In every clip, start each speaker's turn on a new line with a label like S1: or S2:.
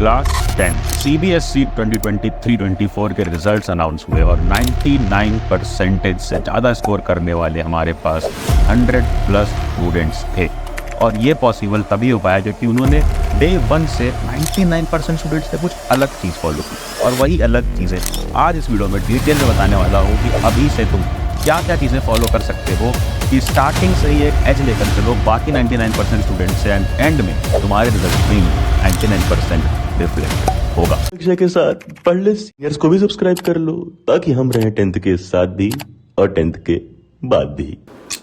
S1: Class 10 CBSE 2023-24 के results announce हुए और 99% से ज़्यादा स्कोर करने वाले हमारे पास 100+ स्टूडेंट्स थे। और ये पॉसिबल तभी हो पाया क्योंकि उन्होंने डे 1 से 99% स्टूडेंट्स से कुछ अलग चीज़ फॉलो की। और वही अलग चीज़ें आज इस वीडियो में डिटेल में बताने वाला हूँ कि अभी से तुम क्या क्या चीज़ें फॉलो कर सकते हो कि स्टार्टिंग से ही एक एज लेकर चलो बाकी 99% स्टूडेंट्स से एंड में तुम्हारे रिजल्ट में 99% रिफ्लेक्ट होगा।
S2: शिक्षा के साथ पढ़ले सीनियर्स को भी सब्सक्राइब कर लो ताकि हम रहें 10th के साथ भी और 10th के बाद भी।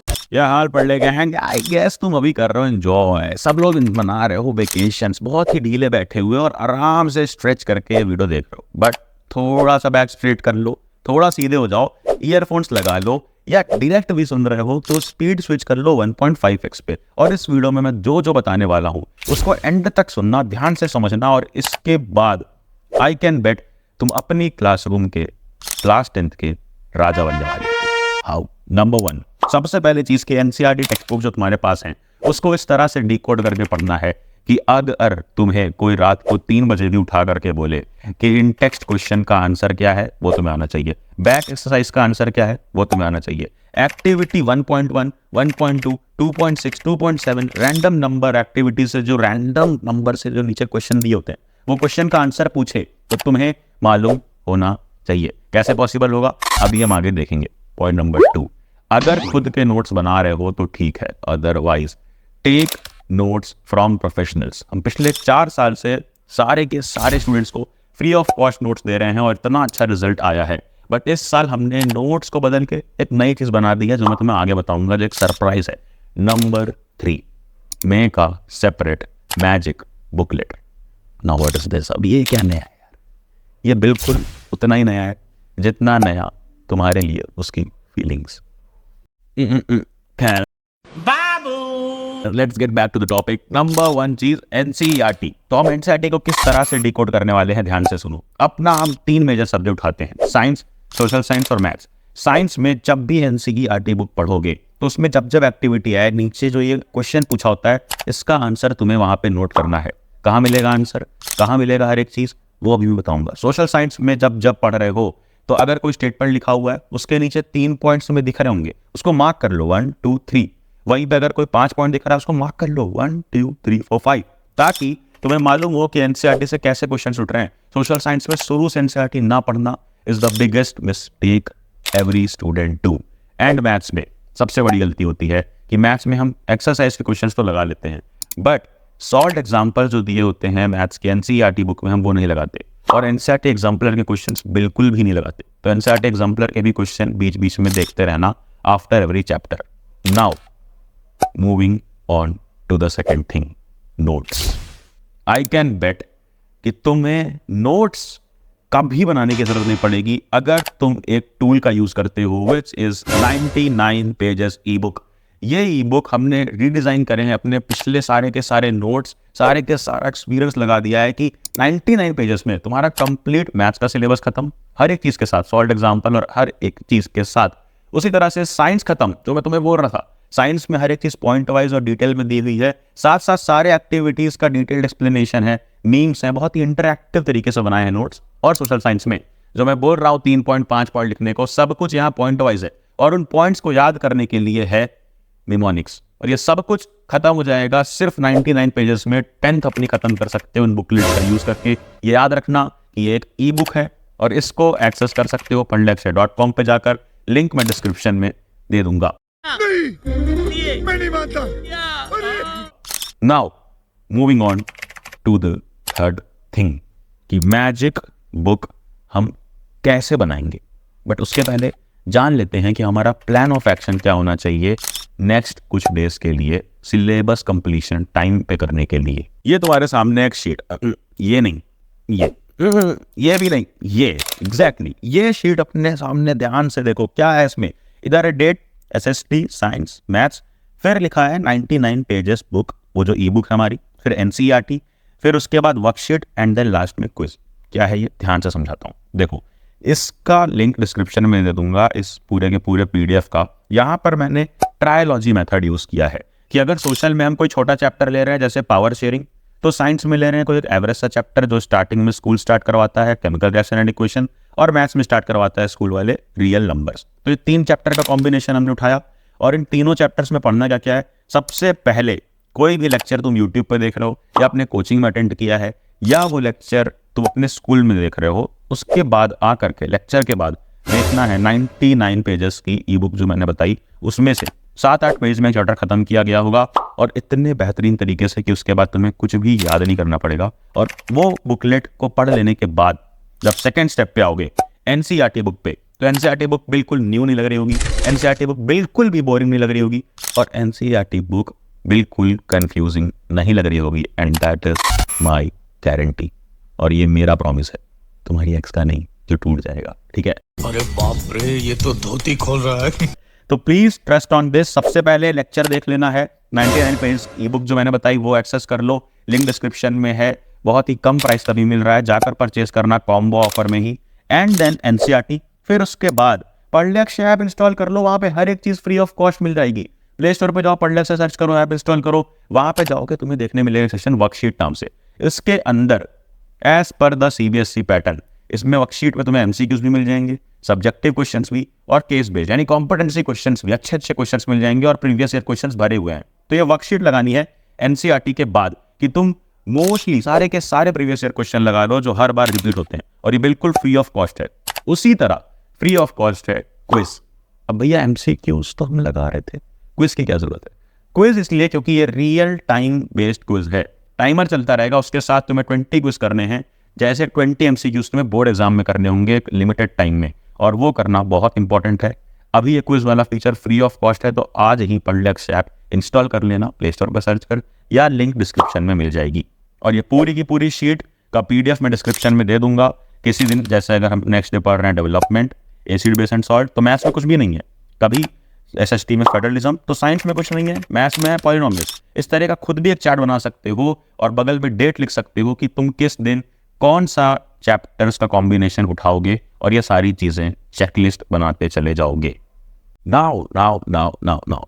S1: क्या हाल पढ़ ले गए हैं? आई गेस तुम अभी कर रहे हो एंजॉय, सब लोग मना रहे हो वेकेशंस, बहुत ही ढीले बैठे हुए और आराम से स्ट्रेच करके वीडियो देख रहे हो। बट थोड़ा सा बैक स्ट्रेट कर लो, थोड़ा सीधे हो जाओ, ईयरफोन्स लगा लो या डायरेक्ट भी सुन रहे हो तो स्पीड स्विच कर लो 1.5x पे। और इस वीडियो में मैं जो जो बताने वाला हूँ उसको एंड तक सुनना, ध्यान से समझना और इसके बाद आई कैन बेट तुम अपनी क्लासरूम के क्लास 10th के राजा बनने वाले हो। हाउ? नंबर 1, सबसे पहले चीज के एनसीईआरटी टेक्स्ट बुक जो तुम्हारे पास है उसको इस तरह से डिकोड करके पढ़ना है कि अगर तुम्हें कोई रात को 3 बजे भी उठा करके बोले कि इन टेक्स्ट क्वेश्चन का आंसर क्या है वो तुम्हें आना चाहिए, बैक एक्सरसाइज का आंसर क्या है वो तुम्हें आना चाहिए, एक्टिविटी 1.1, 1.2, 2.6, 2.7 रैंडम नंबर एक्टिविटी से जो रैंडम नंबर से जो नीचे क्वेश्चन दिए होते हैं वो क्वेश्चन का आंसर पूछे तो तुम्हें मालूम होना चाहिए। कैसे पॉसिबल होगा अभी हम आगे देखेंगे। पॉइंट नंबर 2, अगर खुद के नोट्स बना रहे हो तो ठीक है, otherwise take notes from professionals. हम पिछले 4 साल से सारे के सारे स्टूडेंट्स को फ्री ऑफ कॉस्ट नोट्स दे रहे हैं और इतना अच्छा रिजल्ट आया है। बट इस साल हमने नोट्स को बदल के एक नई चीज बना दी है जो मैं तुम्हें आगे बताऊंगा, जो एक सरप्राइज है। Number 3, make a separate magic booklet. Now what is this? अब ये क्या नया है यार? ये बिल्कुल उतना ही नया है जितना नया तुम्हारे लिए उसकी feelings. Let's get back to the topic. Number 1 चीज एनसीईआरटी। तो हम एनसीईआरटी को किस तरह से डिकोड करने वाले हैं, ध्यान से सुनो। अपना हम 3 मेजर सब्जेक्ट उठाते हैं, साइंस, सोशल साइंस और मैथ्स। साइंस में जब भी एनसीईआरटी बुक पढ़ोगे तो उसमें जब जब एक्टिविटी आए नीचे जो ये क्वेश्चन पूछा होता है इसका आंसर तुम्हें वहां पे नोट करना है। कहाँ मिलेगा आंसर, कहाँ मिलेगा हर एक चीज, वो अभी भी बताऊंगा। सोशल साइंस में जब जब पढ़ रहे हो तो अगर कोई स्टेटमेंट लिखा हुआ है उसके नीचे 3 पॉइंट्स तुम्हें दिख रहे होंगे, उसको मार्क कर लो 1 2 3। वहीं पे अगर कोई 5 पॉइंट दिख रहा है उसको मार्क कर लो 1 2 3 4 5, ताकि तुम्हें मालूम हो कि एनसीईआरटी से कैसे क्वेश्चन उठ रहे हैं। सोशल साइंस में शुरू से एनसीईआरटी ना पढ़ना is the biggest mistake every student do. And maths में सबसे बड़ी गलती होती है कि मैथ्स में हम एक्सरसाइज के क्वेश्चन तो लगा लेते हैं बट सॉल्व एग्जाम्पल जो दिए होते हैं मैथ्स के एनसीईआरटी बुक में हम वो नहीं लगाते और एनसीईआरटी एग्जाम्पलर के क्वेश्चंस बिल्कुल भी नहीं लगाते। तो एनसीईआरटी एग्जाम्पलर के भी क्वेश्चन बीच बीच में देखते रहना after every chapter. Now moving on to the second thing, notes. I can bet कि तुम्हें नोट्स कभी बनाने की जरूरत नहीं पड़ेगी अगर तुम एक टूल का यूज करते हो which is 99 pages E book. ये ई बुक हमने रीडिजाइन करे हैं अपने पिछले सारे के सारे नोट्स, सारे के सारा एक्सपीरियंस लगा दिया है कि 99 पेजेस में तुम्हारा कंप्लीट मैथ्स का सिलेबस खत्म, हर एक चीज के साथ सॉल्व एग्जाम्पल और हर एक चीज के साथ। उसी तरह से साइंस खत्म, जो मैं तुम्हें बोल रहा था, साइंस में हर एक चीज पॉइंट वाइज और डिटेल में दी हुई है, साथ साथ सारे एक्टिविटीज का डिटेल्ड एक्सप्लेनेशन है, मीम्स हैं, बहुत ही इंटरैक्टिव तरीके से बनाए हैं नोट्स। और सोशल साइंस में जो मैं बोल रहा हूँ 3.5 पॉइंट लिखने को, सब कुछ यहाँ पॉइंट वाइज है और उन पॉइंट्स को याद करने के लिए है निमोनिक्स। और ये सब कुछ खत्म हो जाएगा सिर्फ 99 पेजेस में। 10th अपनी खत्म कर सकते हो इन बुकलेट का यूज करके। ये याद रखना कि ये एक ई बुक है और इसको एक्सेस कर सकते हो पढ़लेअक्षय.com पे जाकर, लिंक मैं डिस्क्रिप्शन में दे दूंगा।
S3: मैं नहीं मानता।
S1: Now moving on to the third thing कि मैजिक बुक हम कैसे बनाएंगे। बट उसके पहले जान लेते हैं कि हमारा प्लान ऑफ एक्शन क्या होना चाहिए नेक्स्ट कुछ डेज के लिए सिलेबस कंप्लीशन टाइम पे करने के लिए। ये तुम्हारे सामने एक शीट, ये नहीं, ये भी नहीं, ये एग्जैक्टली ये शीट अपने सामने ध्यान से देखो। क्या है इसमें? इधर है डेट, एसएसटी, साइंस, मैथ्स, फिर लिखा है 99 पेजेस बुक, वो जो ई बुक है हमारी, फिर एनसीईआरटी, फिर उसके बाद वर्कशीट एंड देन लास्ट में क्विज। क्या है ये? ध्यान से समझाता हूँ। देखो, इसका लिंक डिस्क्रिप्शन में दे दूंगा, इस पूरे के पूरे पीडीएफ का। यहाँ पर मैंने ट्रायलॉजी मेथड यूज किया है कि अगर सोशल में हम कोई छोटा चैप्टर ले रहे हैं जैसे पावर शेयरिंग, तो साइंस में ले रहे हैं कोई एक एवरेज सा चैप्टर जो स्टार्टिंग में स्कूल स्टार्ट करवाता है, केमिकल रिएक्शन एंड इक्वेशन, और मैथ्स में स्टार्ट करवाता है स्कूल वाले रियल नंबर्स। तो ये 3 चैप्टर का कॉम्बिनेशन हमने उठाया और इन तीनों चैप्टर्स में पढ़ना क्या क्या है। सबसे पहले कोई भी लेक्चर तुम यूट्यूब पर देख रहे हो या अपने कोचिंग में अटेंड किया है या वो लेक्चर तुम अपने स्कूल में देख रहे हो, उसके बाद आ करके लेक्चर के बाद देखना है 99 पेजेस की ई बुक जो मैंने बताई, उसमें से 7-8 पेज में चैप्टर खत्म किया गया होगा और इतने बेहतरीन तरीके से कि उसके बाद तुम्हें कुछ भी याद नहीं करना पड़ेगा। और वो बुकलेट को पढ़ लेने के बाद जब सेकंड स्टेप पे आओगे एनसीईआरटी बुक पे, तो एनसीईआरटी बुक बिल्कुल न्यू नहीं लग रही होगी, एनसीईआरटी बुक बिल्कुल भी बोरिंग नहीं लग रही होगी और एनसीईआरटी बुक बिल्कुल कंफ्यूजिंग नहीं लग रही होगी। And that is my guarantee, और ये मेरा प्रॉमिस है, तुम्हारी एक्स का नहीं जो टूट जाएगा, ठीक है।
S3: अरे बाप रे, ये तो धोती खोल रहा है।
S1: तो प्लीज ट्रस्ट ऑन दिस। सबसे पहले लेक्चर देख लेना है, 99 पेज ई बुक जो मैंने बताई वो एक्सेस कर लो, लिंक डिस्क्रिप्शन में है, बहुत ही कम प्राइस तभी मिल रहा है, जाकर परचेज करना कॉम्बो ऑफर में ही। एंड देन एनसीईआरटी, फिर उसके बाद पढ़लेक्स ऐप इंस्टॉल कर लो, वहां पे हर एक चीज फ्री ऑफ कॉस्ट मिल जाएगी। प्ले स्टोर पे जाओ, पढ़लेक्स से सर्च करो, ऐप इंस्टॉल करो, वहां पे जाओगे तुम्हें देखने मिलेगा सेशन वर्कशीट नाम से। इसके अंदर as per the CBSE pattern, इसमें वर्कशीट में तुम्हें एमसीक्यूज भी मिल जाएंगे, सब्जेक्टिव क्वेश्चंस भी और केस बेस्ड यानी कॉम्पिटेंसी क्वेश्चंस भी, अच्छे अच्छे क्वेश्चंस मिल जाएंगे और प्रीवियस ईयर क्वेश्चंस भरे हुए हैं। तो ये वर्कशीट लगानी है एनसीईआरटी के बाद कि तुम मोस्टली सारे के सारे प्रीवियस ईयर क्वेश्चन लगा लो जो हर बार रिपीट होते हैं, और ये बिल्कुल फ्री ऑफ कॉस्ट है। उसी तरह फ्री ऑफ कॉस्ट है क्विज। अब भैया एमसीक्यूज तो हम लगा रहे थे, क्विज की क्या जरूरत है? क्विज इसलिए क्योंकि ये रियल टाइम बेस्ड क्विज है, टाइमर चलता रहेगा, उसके साथ तुम्हें 20 क्विज करने हैं, जैसे 20 एमसीक्यूज तुम्हें बोर्ड एग्जाम में करने होंगे एक लिमिटेड टाइम में, और वो करना बहुत इंपॉर्टेंट है। अभी ये क्विज वाला फीचर फ्री ऑफ कॉस्ट है, तो आज ही पढ़लेक्स ऐप इंस्टॉल कर लेना, प्ले स्टोर पर सर्च कर या लिंक डिस्क्रिप्शन में मिल जाएगी। और ये पूरी की पूरी शीट का पीडीएफ मैं डिस्क्रिप्शन में दे दूंगा किसी दिन, जैसे अगर हम नेक्स्ट डे पढ़ रहे हैं development, acid base and salt, तो मैथ्स में कुछ भी नहीं है, कभी एसएसटी में फेडरलिज्म, तो साइंस में कुछ नहीं है, मैथ्स में है पॉलिनोमियल्स। इस तरह का खुद भी एक चार्ट बना सकते हो और बगल में डेट लिख सकते हो कि तुम किस दिन कौन सा चैप्टर्स का कॉम्बिनेशन उठाओगे, और ये सारी चीजें चेकलिस्ट बनाते चले जाओगे। Now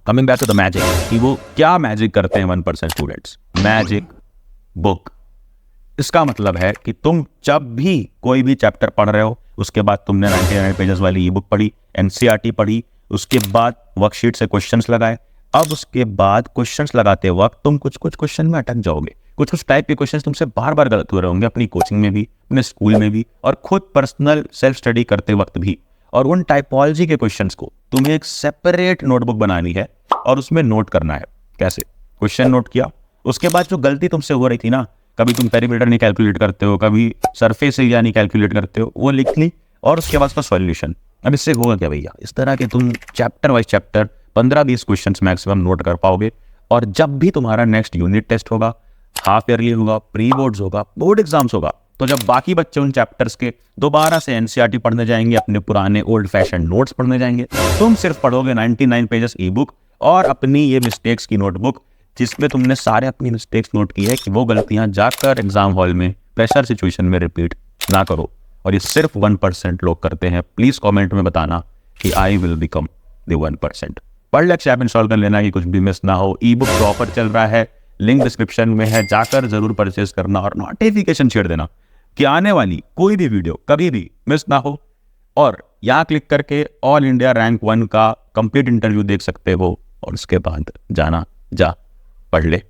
S1: coming back to the magic, कि वो क्या मैजिक करते हैं 1% स्टूडेंट्स। मैजिक बुक, इसका मतलब है कि तुम जब भी कोई भी चैप्टर पढ़ रहे हो, उसके बाद तुमने 99 पेजेस वाली ई बुक पढ़ी, एनसीईआरटी पढ़ी, उसके बाद वर्कशीट से क्वेश्चंस लगाए, अब उसके बाद क्वेश्चंस लगाते वक्त तुम कुछ क्वेश्चन में अटक जाओगे, कुछ टाइप के क्वेश्चंस तुमसे बार बार गलत हो रहे होंगे, अपनी कोचिंग में भी, अपने स्कूल में भी, और खुद पर्सनल सेल्फ स्टडी करते वक्त भी। और उन टाइपोलॉजी के क्वेश्चंस को तुम्हें एक सेपरेट नोटबुक बनानी है और उसमें नोट करना है। कैसे? क्वेश्चन नोट किया, उसके बाद जो गलती तुमसे हो रही थी ना, कभी तुम पेरीमीटर नहीं कैलकुलेट करते हो, कभी सरफेस एरिया नहीं कैलकुलेट करते हो, वो लिख ली, और उसके बाद उसका सॉल्यूशन। अब इससे होगा क्या भैया? इस तरह के तुम chapter wise chapter 15-20 questions maximum note कर पाओगे, और जब भी तुम्हारा नेक्स्ट यूनिट टेस्ट होगा, हाफ ईयरली होगा, प्री बोर्ड्स होगा, बोर्ड एग्जाम्स होगा, तो जब बाकी बच्चे उन चैप्टर्स के दोबारा से एनसीईआरटी पढ़ने जाएंगे, अपने पुराने ओल्ड फैशन नोट्स पढ़ने जाएंगे, तुम सिर्फ पढ़ोगे 99 पेजेस ई बुक और अपनी ये मिस्टेक्स की नोटबुक, जिसमें तुमने सारे अपनी मिस्टेक्स नोट की है कि वो गलतियां जाकर एग्जाम हॉल में प्रेशर सिचुएशन में रिपीट ना करो। और ये सिर्फ 1% लोग करते हैं। प्लीज कमेंट में बताना कि I will become the 1%। Padhlex app install कर लेना कि कुछ भी मिस ना हो। ई बुक का ऑफर चल रहा है, लिंक डिस्क्रिप्शन में है, जाकर जरूर परचेज करना और नोटिफिकेशन छेड़ देना कि आने वाली कोई भी वीडियो कभी भी मिस ना हो। और यहाँ क्लिक करके ऑल इंडिया रैंक 1 का कंप्लीट इंटरव्यू देख सकते हो, और उसके बाद जा पढ़ ले।